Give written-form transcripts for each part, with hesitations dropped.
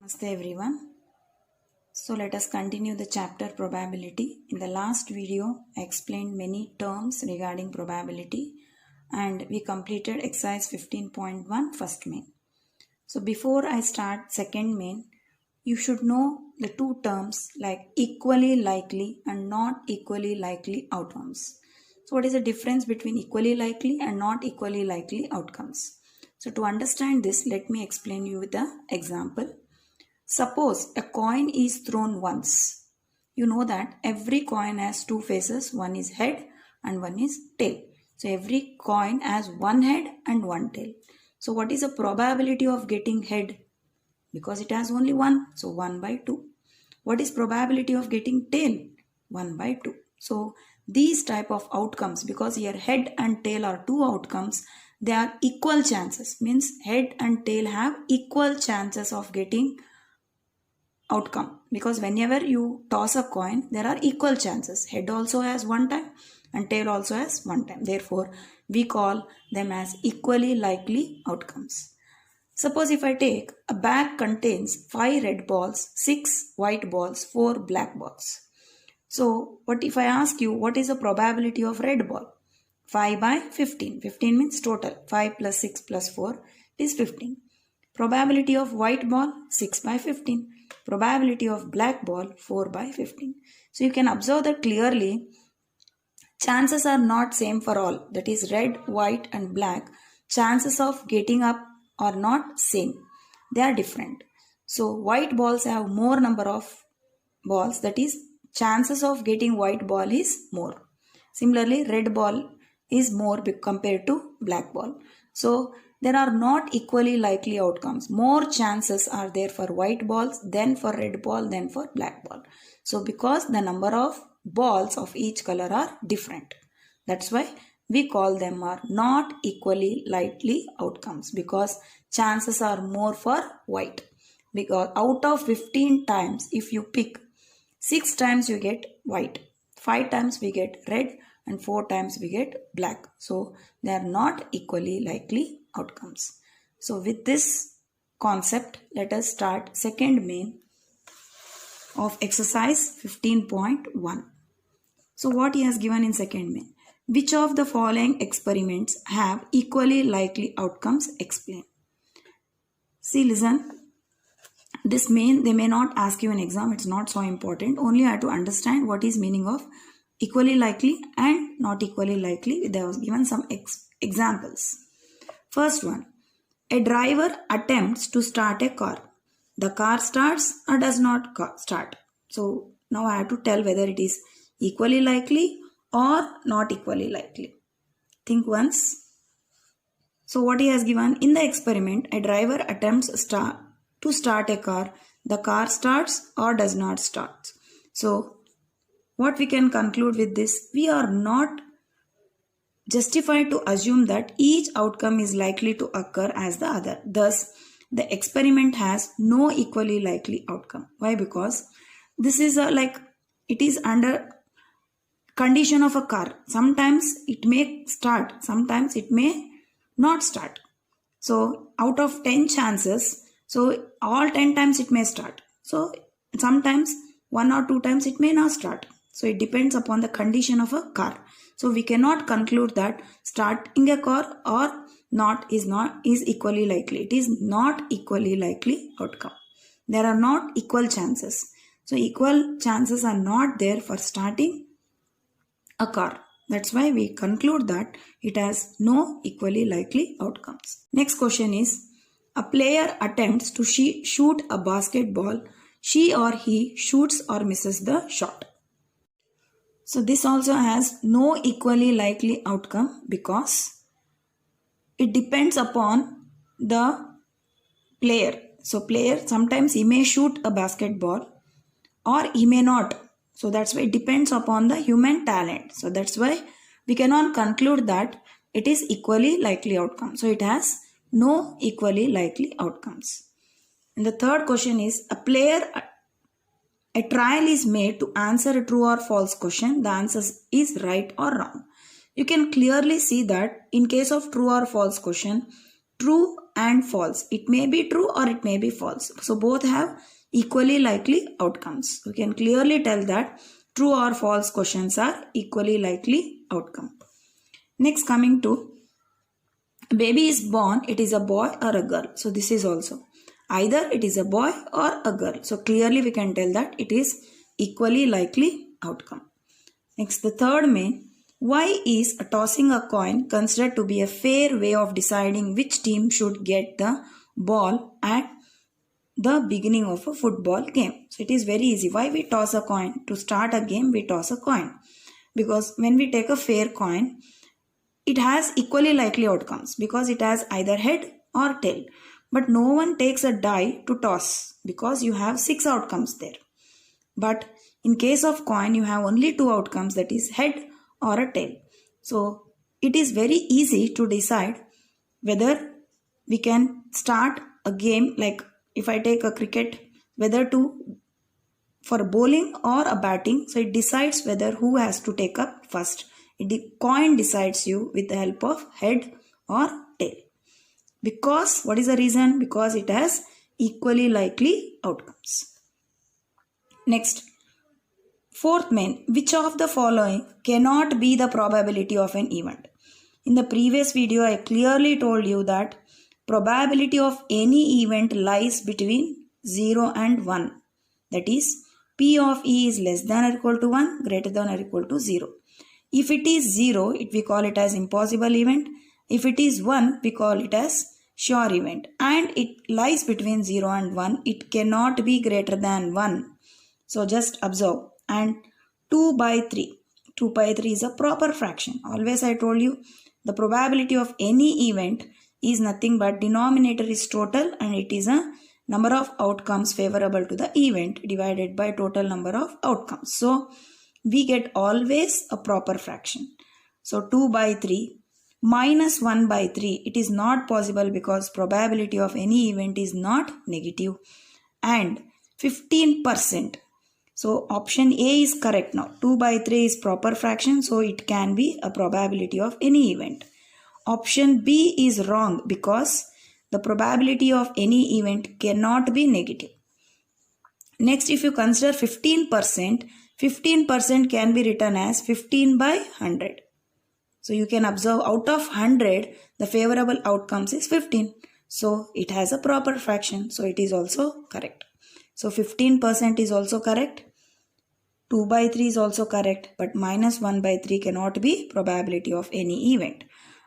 Namaste everyone. So let us continue the chapter probability. In the last video, I explained many terms regarding probability and we completed exercise 15.1 first main. So before I start second main, you should know the two terms like equally likely and not equally likely outcomes. So what is the difference between equally likely and not equally likely outcomes? So to understand this, let me explain you with an example. Suppose a coin is thrown once. You know that every coin has two faces, one is head and one is tail. So every coin has one head and one tail. So what is the probability of getting head? Because it has only one, so 1 by 2. What is probability of getting tail? 1 by 2. So these type of outcomes, because here head and tail are two outcomes, they are equal chances. Means head and tail have equal chances of getting outcome, because whenever you toss a coin there are equal chances. Head also has one time and tail also has one time. Therefore we call them as equally likely outcomes. Suppose if I take a bag contains 5 red balls, 6 white balls, 4 black balls. So what if I ask you what is the probability of red ball? 5 by 15. 15 means total. 5 plus 6 plus 4 is 15. Probability of white ball 6 by 15. Probability of black ball 4 by 15. So you can observe that clearly chances are not same for all. That is red, white and black. Chances of getting up are not same. They are different. So white balls have more number of balls. That is chances of getting white ball is more. Similarly red ball is more compared to black ball. So there are not equally likely outcomes. More chances are there for white balls than for red ball than for black ball. So because the number of balls of each color are different. That's why we call them are not equally likely outcomes, because chances are more for white. Because out of 15 times, if you pick 6 times you get white, 5 times we get red and 4 times we get black. So they are not equally likely outcomes. So with this concept, let us start second main of exercise 15.1. So what he has given in second main? Which of the following experiments have equally likely outcomes? Explain. See, listen. This main, they may not ask you in exam. It's not so important. Only I have to understand what is meaning of equally likely and not equally likely. They have given some examples. First one. A driver attempts to start a car. The car starts or does not start. So now I have to tell whether it is equally likely or not equally likely. Think once. So what he has given in the experiment, a driver attempts to start a car. The car starts or does not start. So what we can conclude with this, we are not justified to assume that each outcome is likely to occur as the other. Thus, the experiment has no equally likely outcome. Why? Because this is it is under condition of a car. Sometimes it may start, sometimes it may not start. So out of 10 chances, so all 10 times it may start. So sometimes 1 or 2 times it may not start. So it depends upon the condition of a car. So we cannot conclude that starting a car or not is equally likely. It is not equally likely outcome. There are not equal chances. So equal chances are not there for starting a car. That's why we conclude that it has no equally likely outcomes. Next question is, a player attempts to shoot a basketball. She or he shoots or misses the shot. So this also has no equally likely outcome, because it depends upon the player. So player, sometimes he may shoot a basketball or he may not. So that's why it depends upon the human talent. So that's why we cannot conclude that it is equally likely outcome. So it has no equally likely outcomes. And the third question is, a trial is made to answer a true or false question. The answer is right or wrong. You can clearly see that in case of true or false question, true and false. It may be true or it may be false. So both have equally likely outcomes. We can clearly tell that true or false questions are equally likely outcome. Next, coming to baby is born, it is a boy or a girl. So this is also either it is a boy or a girl. So clearly we can tell that it is equally likely outcome. Next, the third main, why is tossing a coin considered to be a fair way of deciding which team should get the ball at the beginning of a football game? So it is very easy. Why we toss a coin? To start a game, we toss a coin. Because when we take a fair coin, it has equally likely outcomes because it has either head or tail. But no one takes a die to toss because you have 6 outcomes there. But in case of coin, you have only 2 outcomes, that is head or a tail. So it is very easy to decide whether we can start a game, like if I take a cricket, whether to for bowling or a batting. So it decides whether who has to take up first. The coin decides you with the help of head or tail. Because what is the reason? Because it has equally likely outcomes. Next, fourth main, which of the following cannot be the probability of an event? In the previous video, I clearly told you that probability of any event lies between 0 and 1. That is, P of E is less than or equal to 1, greater than or equal to 0. If it is 0, we call it as impossible event. If it is 1, we call it as sure event. And it lies between 0 and 1. It cannot be greater than 1. So just observe. And 2 by 3. 2 by 3 is a proper fraction. Always I told you, the probability of any event is nothing but denominator is total and it is a number of outcomes favorable to the event divided by total number of outcomes. So we get always a proper fraction. So 2 by 3 minus 1 by 3, it is not possible because probability of any event is not negative. And 15%. So option A is correct now. 2 by 3 is proper fraction, so it can be a probability of any event. Option B is wrong because the probability of any event cannot be negative. Next, if you consider 15%, 15% can be written as 15 by 100. So you can observe out of 100, the favorable outcomes is 15. So it has a proper fraction. So it is also correct. So 15% is also correct. 2 by 3 is also correct. But minus 1 by 3 cannot be probability of any event.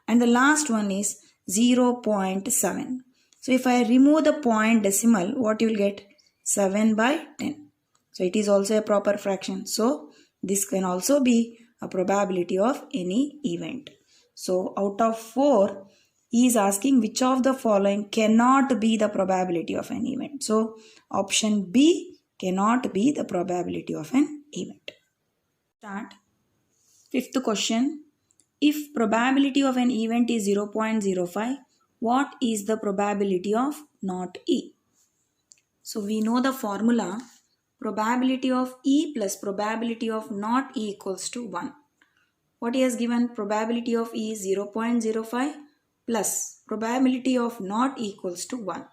And the last one is 0.7. So if I remove the point decimal, what you will get? 7 by 10. So it is also a proper fraction. So this can also be a probability of any event. So out of 4, he is asking which of the following cannot be the probability of an event. So option B cannot be the probability of an event. Start. Fifth question. If probability of an event is 0.05, what is the probability of not E? So we know the formula. Probability of E plus probability of not E equals to 1. What he has given? Probability of E is 0.05 plus probability of not E equals to 1.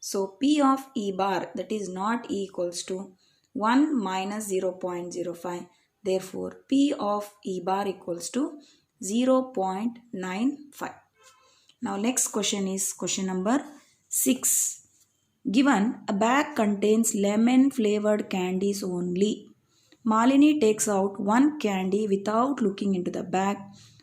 So P of E bar, that is not E, equals to 1 minus 0.05. Therefore, P of E bar equals to 0.95. Now next question is question number 6. Given a bag contains lemon flavored candies only. Malini takes out one candy without looking into the bag.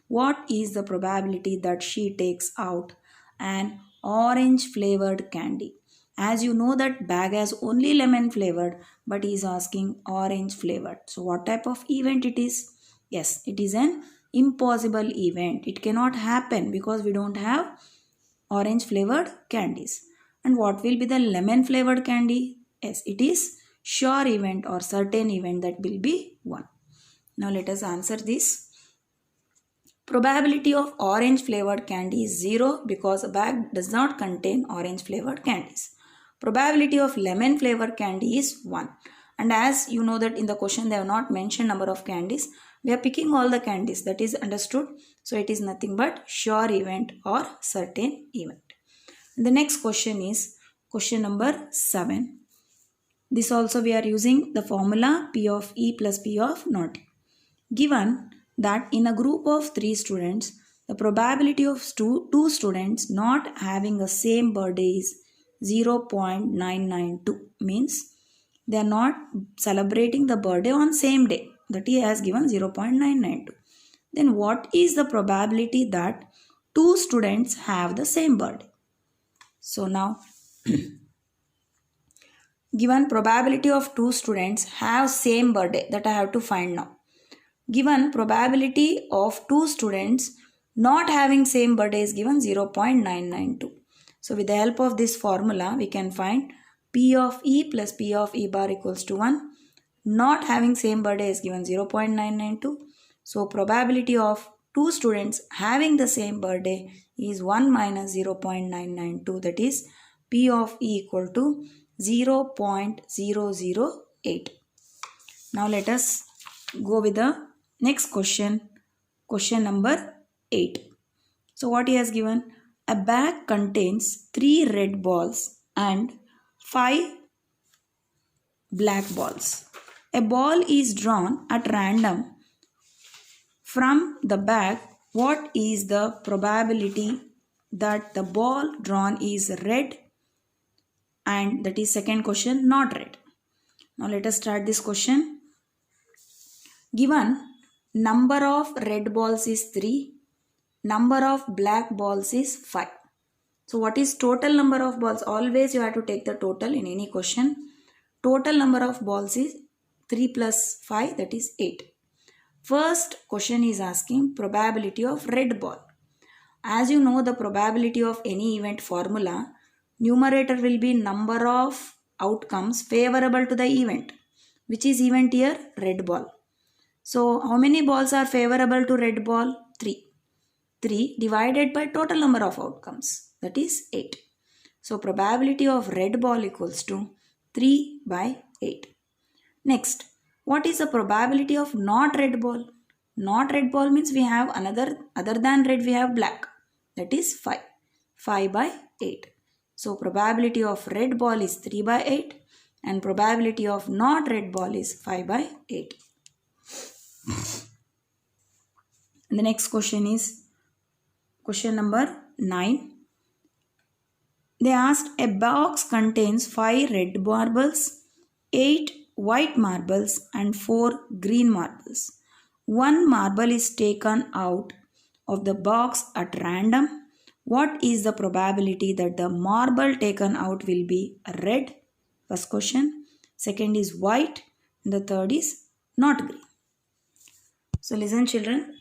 What is the probability that she takes out an orange flavored candy? As you know that bag has only lemon flavored, but he is asking orange flavored. So what type of event it is? Yes, it is an impossible event. It cannot happen because we don't have orange flavored candies. And what will be the lemon flavored candy? Yes, it is sure event or certain event, that will be 1. Now let us answer this. Probability of orange flavored candy is 0 because a bag does not contain orange flavored candies. Probability of lemon flavored candy is 1. And as you know that in the question they have not mentioned number of candies, we are picking all the candies, that is understood. So it is nothing but sure event or certain event. The next question is question number 7. This also we are using the formula P of E plus P of not E. Given that in a group of 3 students, the probability of two students not having the same birthday is 0.992, means they are not celebrating the birthday on same day, that he has given 0.992. Then what is the probability that 2 students have the same birthday? So now given probability of 2 students have same birthday, that I have to find now. Given probability of 2 students not having same birthday is given 0.992. So with the help of this formula, we can find P of E plus P of E bar equals to 1. Not having same birthday is given 0.992. So probability of 2 students having the same birthday is 1 minus 0.992. That is P of E equal to 0.008. Now let us go with the next question. Question number 8. So what he has given? A bag contains 3 red balls and 5 black balls. A ball is drawn at random from the bag. What is the probability that the ball drawn is red? And that is second question, not red. Now let us start this question. Given number of red balls is 3, number of black balls is 5. So what is total number of balls? Always you have to take the total in any question. Total number of balls is 3 plus 5, that is 8. First question is asking probability of red ball. As you know, the probability of any event formula, numerator will be number of outcomes favorable to the event. Which is event here? Red ball. So how many balls are favorable to red ball? 3. 3 divided by total number of outcomes, that is 8. So probability of red ball equals to 3 by 8. Next, what is the probability of not red ball? Not red ball means we have another, other than red we have black, that is 5. 5 by 8. So probability of red ball is 3 by 8 and probability of not red ball is 5 by 8. And the next question is question number 9. They asked a box contains 5 red marbles, 8 white marbles and 4 green marbles. One marble is taken out of the box at random. What is the probability that the marble taken out will be red? First question. Second is white. And the third is not green. So listen children.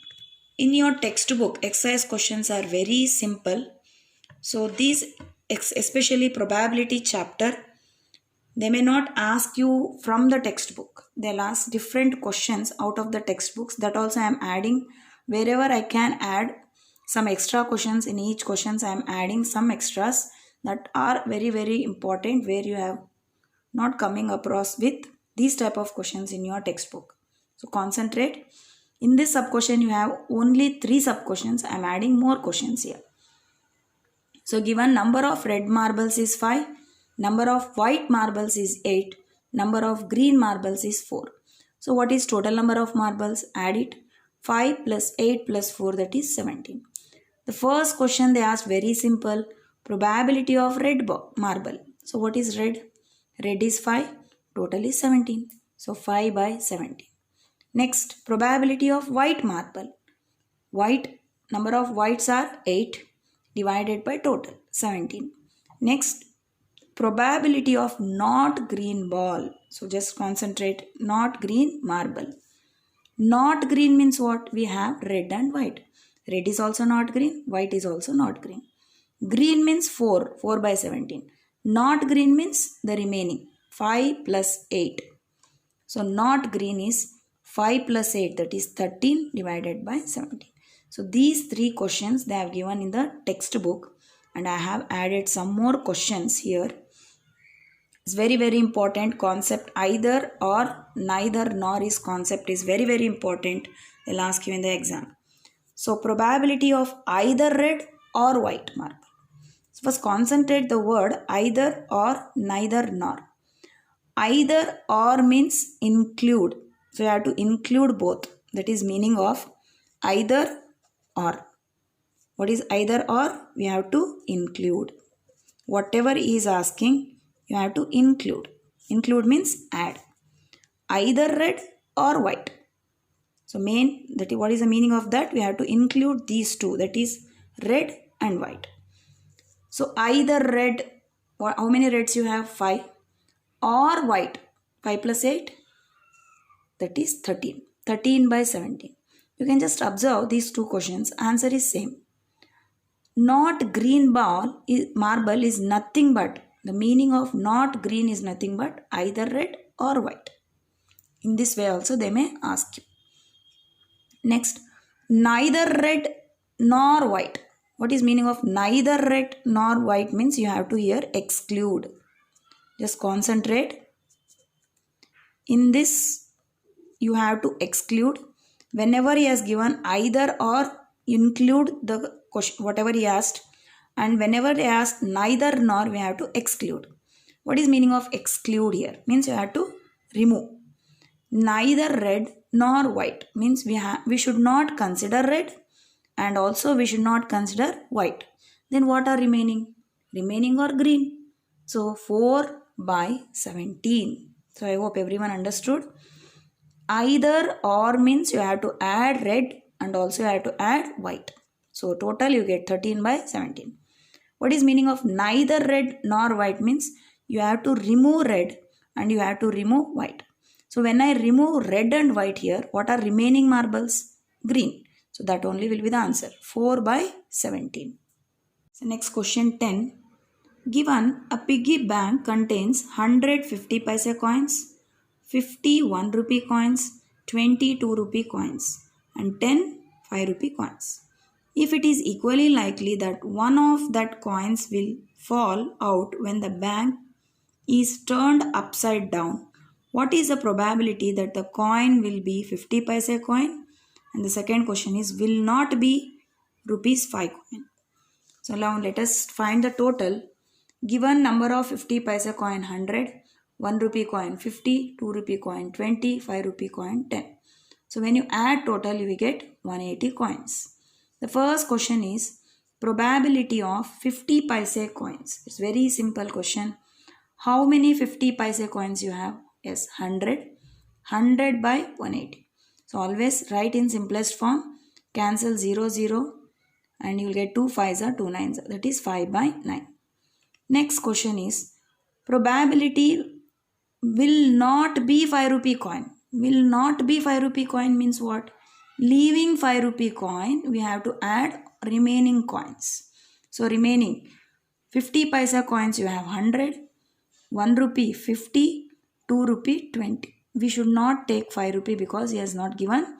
In your textbook, exercise questions are very simple. So these, especially probability chapter, they may not ask you from the textbook. They'll ask different questions out of the textbooks. That also I am adding. Wherever I can add some extra questions in each questions, I am adding some extras that are very, very important, where you have not coming across with these type of questions in your textbook. So concentrate. In this sub question, you have only 3 sub questions. I am adding more questions here. So given number of red marbles is 5, number of white marbles is 8, number of green marbles is 4. So what is total number of marbles? Add it. 5 plus 8 plus 4, that is 17. The first question they asked very simple. Probability of red marble. So what is red? Red is 5. Total is 17. So 5 by 17. Next, probability of white marble. White, number of whites are 8 divided by total 17. Next, probability of not green ball. So just concentrate, not green marble. Not green means what? We have red and white. Red is also not green, white is also not green. Green means 4 by 17. Not green means the remaining 5 plus 8. So not green is 5 plus 8, that is 13 divided by 17. So these 3 questions they have given in the textbook, and I have added some more questions here. It's very, very important concept. Either or, neither nor is concept is very, very important. They'll ask you in the exam. So probability of either red or white marble. So first concentrate the word either or, neither nor. Either or means include. So you have to include both. That is meaning of either or. What is either or? We have to include. Whatever he is asking, you have to include. Include means add. Either red or white. So what is the meaning of that? We have to include these two, that is red and white. So either red, how many reds you have? 5. Or white, 5 plus 8, that is 13. 13 by 17. You can just observe these two questions. Answer is same. Not green marble is nothing but, the meaning of not green is nothing but either red or white. In this way also they may ask you. Next, neither red nor white. What is meaning of neither red nor white means you have to here exclude. Just concentrate. In this you have to exclude. Whenever he has given either or, include the question whatever he asked, and whenever they ask neither nor, we have to exclude. What is meaning of exclude here? Means you have to remove. Neither red nor white means we should not consider red, and also we should not consider white. Then what are remaining? Remaining are green. So 4 by 17. So I hope everyone understood. Either or means you have to add red and also you have to add white. So total you get 13 by 17. What is meaning of neither red nor white means you have to remove red and you have to remove white. So when I remove red and white here, what are remaining marbles? Green. So that only will be the answer. 4 by 17. So next question 10. Given a piggy bank contains 100 50 paise coins, 50 1 rupee coins, 20 2 rupee coins and 10 5 rupee coins. If it is equally likely that one of that coins will fall out when the bank is turned upside down, what is the probability that the coin will be 50 paise coin? And the second question is will not be rupees 5 coin. So now let us find the total. Given number of 50 paise coin 100, 1 rupee coin 50, 2 rupee coin 20, 5 rupee coin 10. So when you add total you will get 180 coins. The first question is probability of 50 paise coins. It's very simple question. How many 50 paise coins you have? Yes, 100. 100 by 180. So always write in simplest form. Cancel 0, 0 and you will get 2 5s are 2 9s. That is 5 by 9. Next question is probability will not be 5 rupee coin. Will not be 5 rupee coin means what? Leaving 5 rupee coin, we have to add remaining coins. So remaining 50 paise coins you have 100, 1 rupee 50, 2 rupee 20. We should not take 5 rupee because he has not given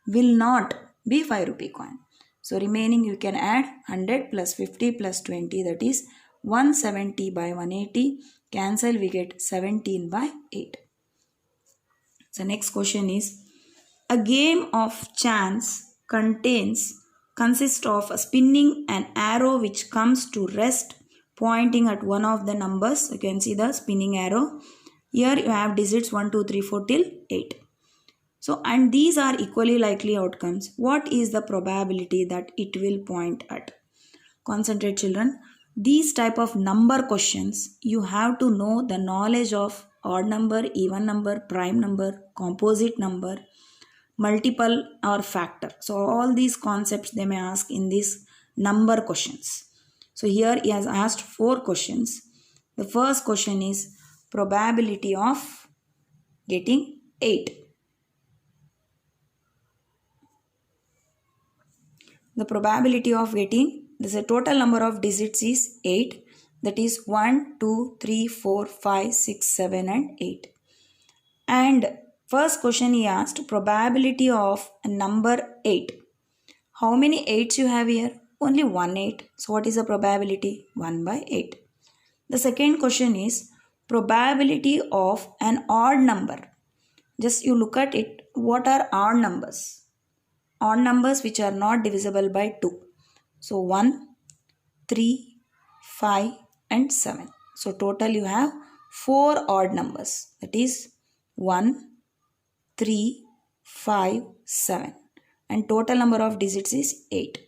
will not be 5 rupee coin. So remaining you can add 100 plus 50 plus 20, that is 170 by 180. Cancel, we get 17 by 8. So next question is a game of chance consists of spinning an arrow which comes to rest pointing at one of the numbers. You can see the spinning arrow. Here you have digits 1, 2, 3, 4 till 8. So and these are equally likely outcomes. What is the probability that it will point at? Concentrate children. These type of number questions you have to know the knowledge of odd number, even number, prime number, composite number, multiple or factor. So all these concepts they may ask in these number questions. So here he has asked 4 questions. The first question is probability of getting 8. The probability of getting, the total number of digits is 8. That is 1, 2, 3, 4, 5, 6, 7 and 8. And first question he asked probability of number 8. How many 8s you have here? Only 1 8. So what is the probability? 1 by 8. The second question is probability of an odd number. Just you look at it. What are odd numbers? Odd numbers which are not divisible by 2. So 1, 3, 5 and 7. So total you have 4 odd numbers, that is 1, 3, 5, 7, and total number of digits is 8.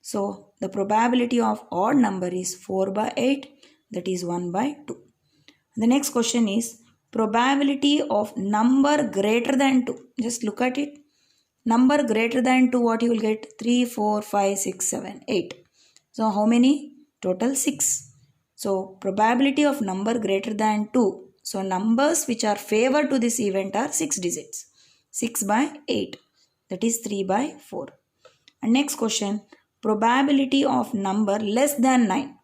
So the probability of odd number is 4 by 8, that is 1 by 2. The next question is probability of number greater than 2. Just look at it. Number greater than 2, what you will get? 3, 4, 5, 6, 7, 8. So how many? Total 6. So probability of number greater than 2. So numbers which are favored to this event are 6 digits. 6 by 8. That is 3 by 4. And next question. Probability of number less than 9.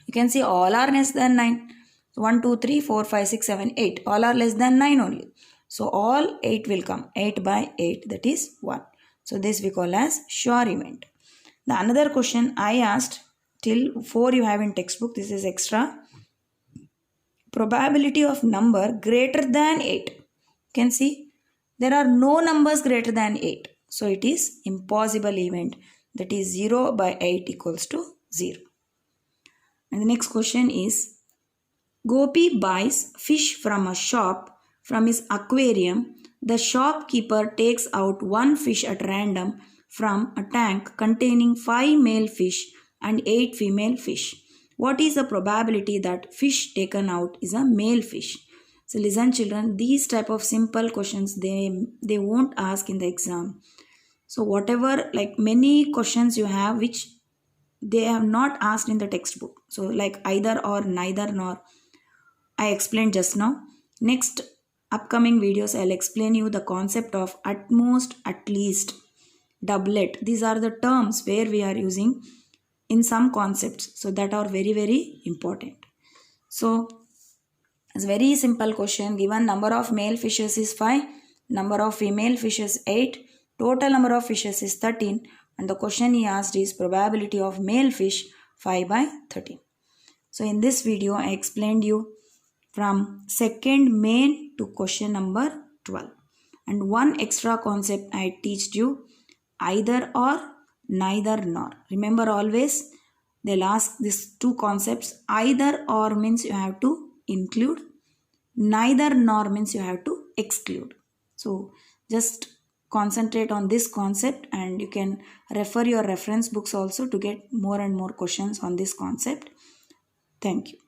You can see all are less than 9. 1, 2, 3, 4, 5, 6, 7, 8. All are less than 9 only. So all 8 will come. 8 by 8, that is 1. So this we call as sure event. The another question I asked, till 4 you have in textbook, this is extra. Probability of number greater than 8. You can see there are no numbers greater than 8. So it is impossible event. That is 0 by 8 equals to 0. And the next question is, Gopi buys fish from a shop. From his aquarium, the shopkeeper takes out one fish at random from a tank containing 5 male fish and 8 female fish. What is the probability that fish taken out is a male fish? So listen children, these type of simple questions they won't ask in the exam. So whatever, like many questions you have which they have not asked in the textbook. So like either or, neither nor, I explained just now. Next upcoming videos I'll explain you the concept of at most, at least, doublet. These are the terms where we are using in some concepts. So that are very, very important. So it's a very simple question. Given number of male fishes is 5, number of female fishes 8, total number of fishes is 13, and the question he asked is probability of male fish 5 by 13. So in this video I explained you from second main to question number 12. And one extra concept I teached you, either or, neither nor. Remember always they'll ask these two concepts. Either or means you have to include, neither nor means you have to exclude. So just concentrate on this concept, and you can refer your reference books also to get more and more questions on this concept. Thank you.